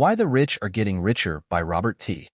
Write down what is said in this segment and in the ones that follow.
Why the Rich Are Getting Richer by Robert T.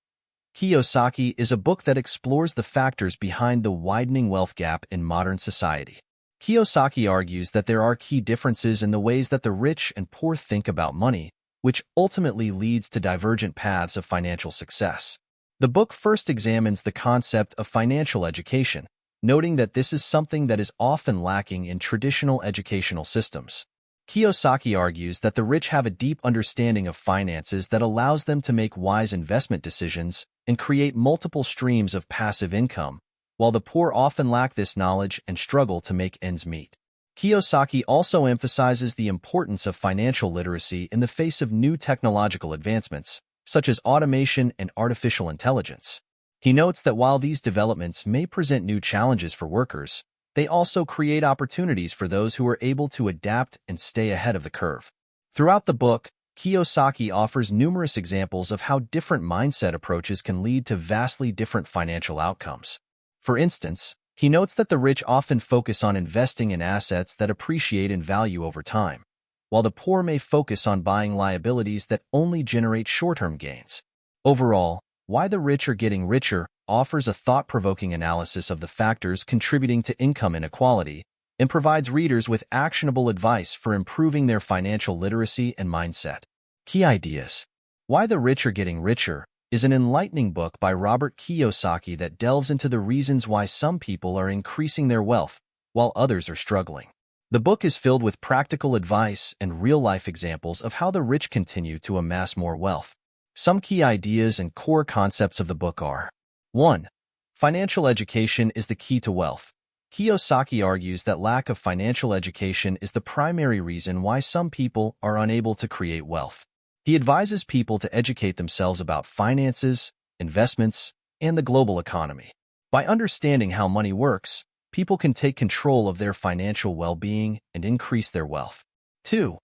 Kiyosaki is a book that explores the factors behind the widening wealth gap in modern society. Kiyosaki argues that there are key differences in the ways that the rich and poor think about money, which ultimately leads to divergent paths of financial success. The book first examines the concept of financial education, noting that this is something that is often lacking in traditional educational systems. Kiyosaki argues that the rich have a deep understanding of finances that allows them to make wise investment decisions and create multiple streams of passive income, while the poor often lack this knowledge and struggle to make ends meet. Kiyosaki also emphasizes the importance of financial literacy in the face of new technological advancements, such as automation and artificial intelligence. He notes that while these developments may present new challenges for workers, they also create opportunities for those who are able to adapt and stay ahead of the curve. Throughout the book, Kiyosaki offers numerous examples of how different mindset approaches can lead to vastly different financial outcomes. For instance, he notes that the rich often focus on investing in assets that appreciate in value over time, while the poor may focus on buying liabilities that only generate short-term gains. Overall, Why the Rich Are Getting Richer offers a thought-provoking analysis of the factors contributing to income inequality and provides readers with actionable advice for improving their financial literacy and mindset. Key ideas. Why the Rich Are Getting Richer is an enlightening book by Robert Kiyosaki that delves into the reasons why some people are increasing their wealth while others are struggling. The book is filled with practical advice and real-life examples of how the rich continue to amass more wealth. Some key ideas and core concepts of the book are: 1. Financial education is the key to wealth. Kiyosaki argues that lack of financial education is the primary reason why some people are unable to create wealth. He advises people to educate themselves about finances, investments, and the global economy. By understanding how money works, people can take control of their financial well-being and increase their wealth. 2.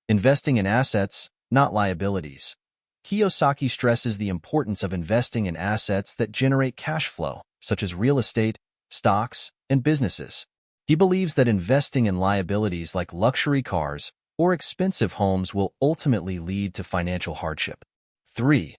Investing in assets, not liabilities. Kiyosaki stresses the importance of investing in assets that generate cash flow, such as real estate, stocks, and businesses. He believes that investing in liabilities like luxury cars or expensive homes will ultimately lead to financial hardship. 3.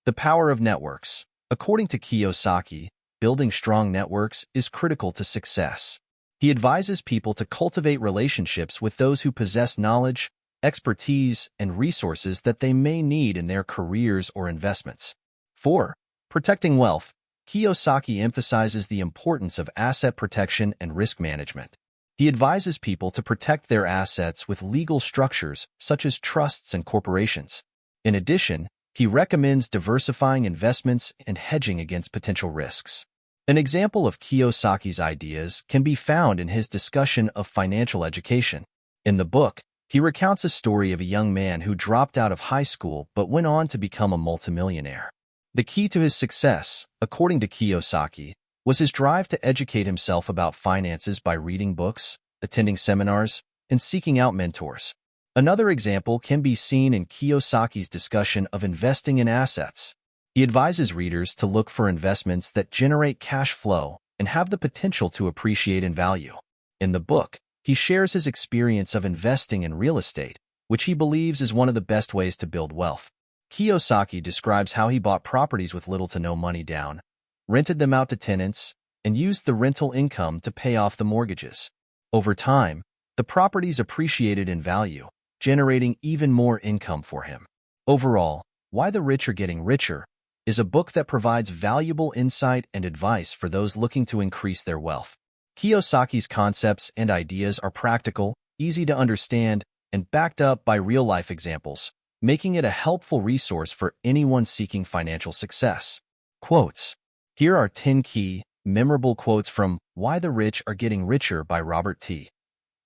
The power of networks. According to Kiyosaki, building strong networks is critical to success. He advises people to cultivate relationships with those who possess knowledge, expertise, and resources that they may need in their careers or investments. 4. Protecting wealth. Kiyosaki emphasizes the importance of asset protection and risk management. He advises people to protect their assets with legal structures such as trusts and corporations. In addition, he recommends diversifying investments and hedging against potential risks. An example of Kiyosaki's ideas can be found in his discussion of financial education. In the book, he recounts a story of a young man who dropped out of high school but went on to become a multimillionaire. The key to his success, according to Kiyosaki, was his drive to educate himself about finances by reading books, attending seminars, and seeking out mentors. Another example can be seen in Kiyosaki's discussion of investing in assets. He advises readers to look for investments that generate cash flow and have the potential to appreciate in value. In the book, he shares his experience of investing in real estate, which he believes is one of the best ways to build wealth. Kiyosaki describes how he bought properties with little to no money down, rented them out to tenants, and used the rental income to pay off the mortgages. Over time, the properties appreciated in value, generating even more income for him. Overall, Why the Rich Are Getting Richer is a book that provides valuable insight and advice for those looking to increase their wealth. Kiyosaki's concepts and ideas are practical, easy to understand, and backed up by real-life examples, making it a helpful resource for anyone seeking financial success. Quotes. Here are 10 key, memorable quotes from Why the Rich Are Getting Richer by Robert T.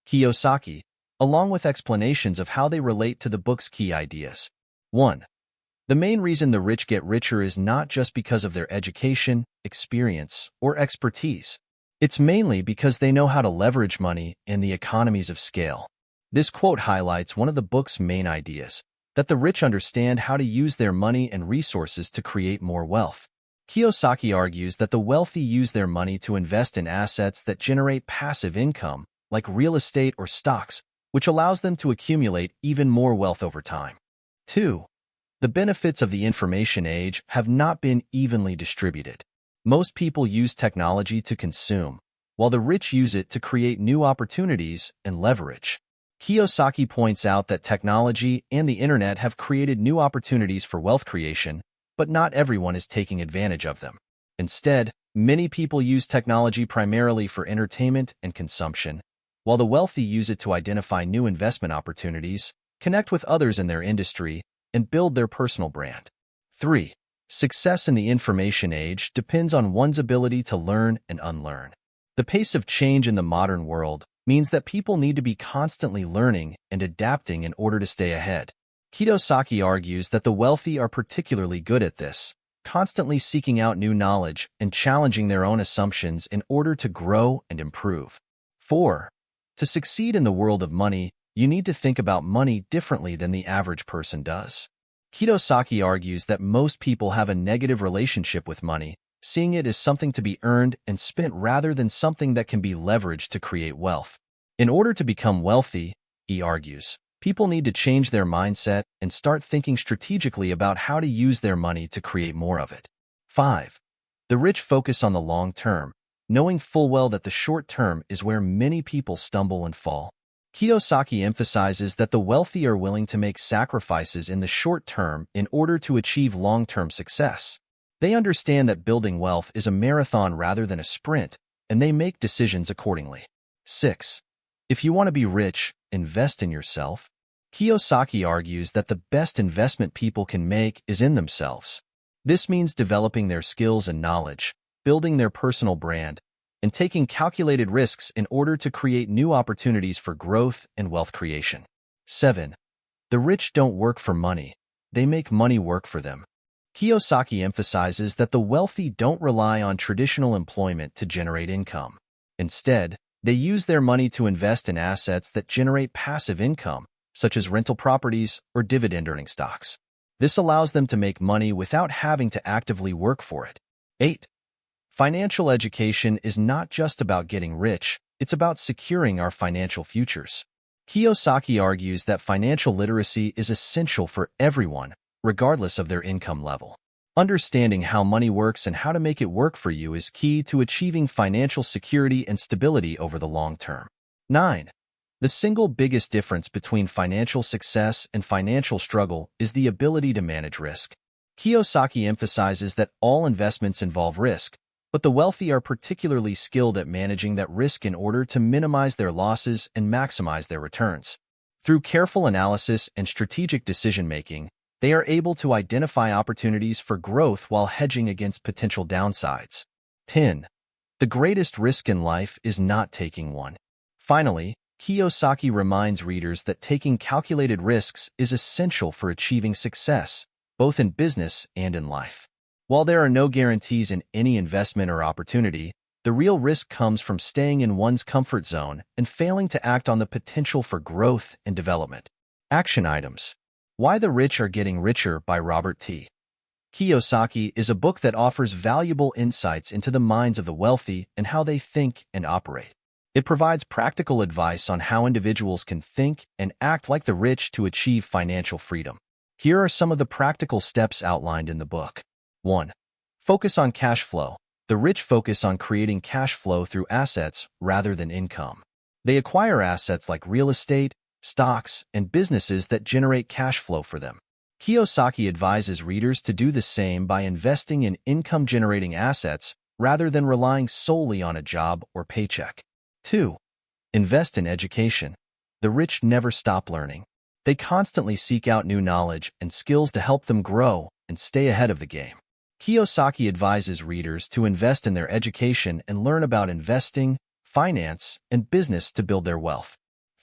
Kiyosaki, along with explanations of how they relate to the book's key ideas. 1. The main reason the rich get richer is not just because of their education, experience, or expertise. It's mainly because they know how to leverage money and the economies of scale. This quote highlights one of the book's main ideas, that the rich understand how to use their money and resources to create more wealth. Kiyosaki argues that the wealthy use their money to invest in assets that generate passive income, like real estate or stocks, which allows them to accumulate even more wealth over time. 2. The benefits of the information age have not been evenly distributed. Most people use technology to consume, while the rich use it to create new opportunities and leverage. Kiyosaki points out that technology and the internet have created new opportunities for wealth creation, but not everyone is taking advantage of them. Instead, many people use technology primarily for entertainment and consumption, while the wealthy use it to identify new investment opportunities, connect with others in their industry, and build their personal brand. 3. Success in the information age depends on one's ability to learn and unlearn. The pace of change in the modern world means that people need to be constantly learning and adapting in order to stay ahead. Kiyosaki argues that the wealthy are particularly good at this, constantly seeking out new knowledge and challenging their own assumptions in order to grow and improve. 4. To succeed in the world of money, you need to think about money differently than the average person does. Kiyosaki argues that most people have a negative relationship with money, seeing it as something to be earned and spent rather than something that can be leveraged to create wealth. In order to become wealthy, he argues, people need to change their mindset and start thinking strategically about how to use their money to create more of it. 5. The rich focus on the long term, knowing full well that the short term is where many people stumble and fall. Kiyosaki emphasizes that the wealthy are willing to make sacrifices in the short term in order to achieve long-term success. They understand that building wealth is a marathon rather than a sprint, and they make decisions accordingly. 6. If you want to be rich, invest in yourself. Kiyosaki argues that the best investment people can make is in themselves. This means developing their skills and knowledge, building their personal brand, and taking calculated risks in order to create new opportunities for growth and wealth creation. 7. The rich don't work for money. They make money work for them. Kiyosaki emphasizes that the wealthy don't rely on traditional employment to generate income. Instead, they use their money to invest in assets that generate passive income, such as rental properties or dividend-earning stocks. This allows them to make money without having to actively work for it. 8. Financial education is not just about getting rich, it's about securing our financial futures. Kiyosaki argues that financial literacy is essential for everyone, regardless of their income level. Understanding how money works and how to make it work for you is key to achieving financial security and stability over the long term. 9. The single biggest difference between financial success and financial struggle is the ability to manage risk. Kiyosaki emphasizes that all investments involve risk, but the wealthy are particularly skilled at managing that risk in order to minimize their losses and maximize their returns. Through careful analysis and strategic decision-making, they are able to identify opportunities for growth while hedging against potential downsides. 10. The greatest risk in life is not taking one. Finally, Kiyosaki reminds readers that taking calculated risks is essential for achieving success, both in business and in life. While there are no guarantees in any investment or opportunity, the real risk comes from staying in one's comfort zone and failing to act on the potential for growth and development. Action items. Why the Rich Are Getting Richer by Robert T. Kiyosaki is a book that offers valuable insights into the minds of the wealthy and how they think and operate. It provides practical advice on how individuals can think and act like the rich to achieve financial freedom. Here are some of the practical steps outlined in the book. 1. Focus on cash flow. The rich focus on creating cash flow through assets rather than income. They acquire assets like real estate, stocks, and businesses that generate cash flow for them. Kiyosaki advises readers to do the same by investing in income-generating assets rather than relying solely on a job or paycheck. 2. Invest in education. The rich never stop learning. They constantly seek out new knowledge and skills to help them grow and stay ahead of the game. Kiyosaki advises readers to invest in their education and learn about investing, finance, and business to build their wealth.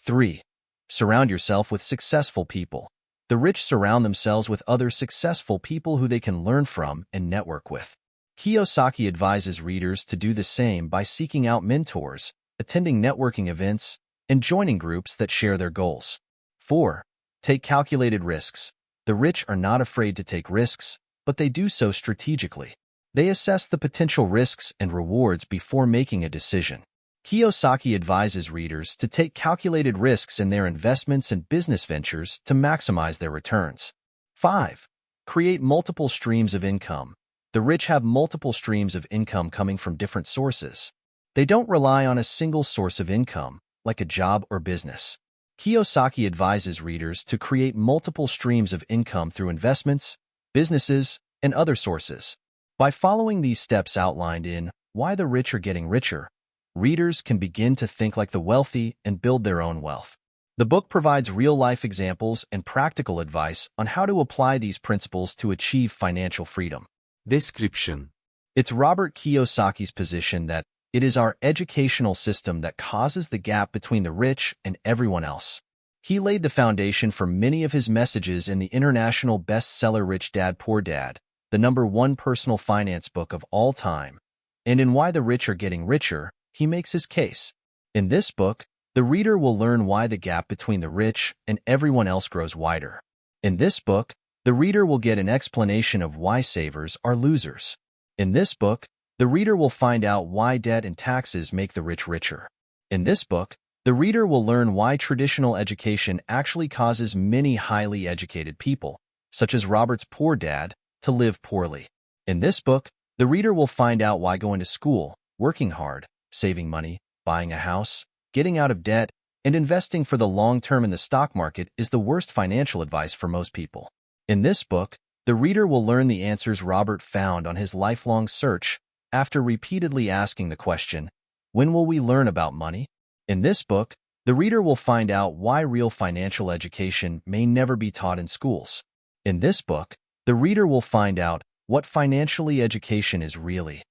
3. Surround yourself with successful people. The rich surround themselves with other successful people who they can learn from and network with. Kiyosaki advises readers to do the same by seeking out mentors, attending networking events, and joining groups that share their goals. 4. Take calculated risks. The rich are not afraid to take risks, but they do so strategically. They assess the potential risks and rewards before making a decision. Kiyosaki advises readers to take calculated risks in their investments and business ventures to maximize their returns. 5. Create multiple streams of income. The rich have multiple streams of income coming from different sources. They don't rely on a single source of income, like a job or business. Kiyosaki advises readers to create multiple streams of income through investments, businesses, and other sources. By following these steps outlined in Why the Rich Are Getting Richer, readers can begin to think like the wealthy and build their own wealth. The book provides real-life examples and practical advice on how to apply these principles to achieve financial freedom. Description. It's Robert Kiyosaki's position that it is our educational system that causes the gap between the rich and everyone else. He laid the foundation for many of his messages in the international bestseller Rich Dad Poor Dad, the #1 personal finance book of all time. And in Why the Rich Are Getting Richer, he makes his case. In this book, the reader will learn why the gap between the rich and everyone else grows wider. In this book, the reader will get an explanation of why savers are losers. In this book, the reader will find out why debt and taxes make the rich richer. In this book, the reader will learn why traditional education actually causes many highly educated people, such as Robert's poor dad, to live poorly. In this book, the reader will find out why going to school, working hard, saving money, buying a house, getting out of debt, and investing for the long term in the stock market is the worst financial advice for most people. In this book, the reader will learn the answers Robert found on his lifelong search after repeatedly asking the question, when will we learn about money? In this book, the reader will find out why real financial education may never be taught in schools. In this book, the reader will find out what financial education is really.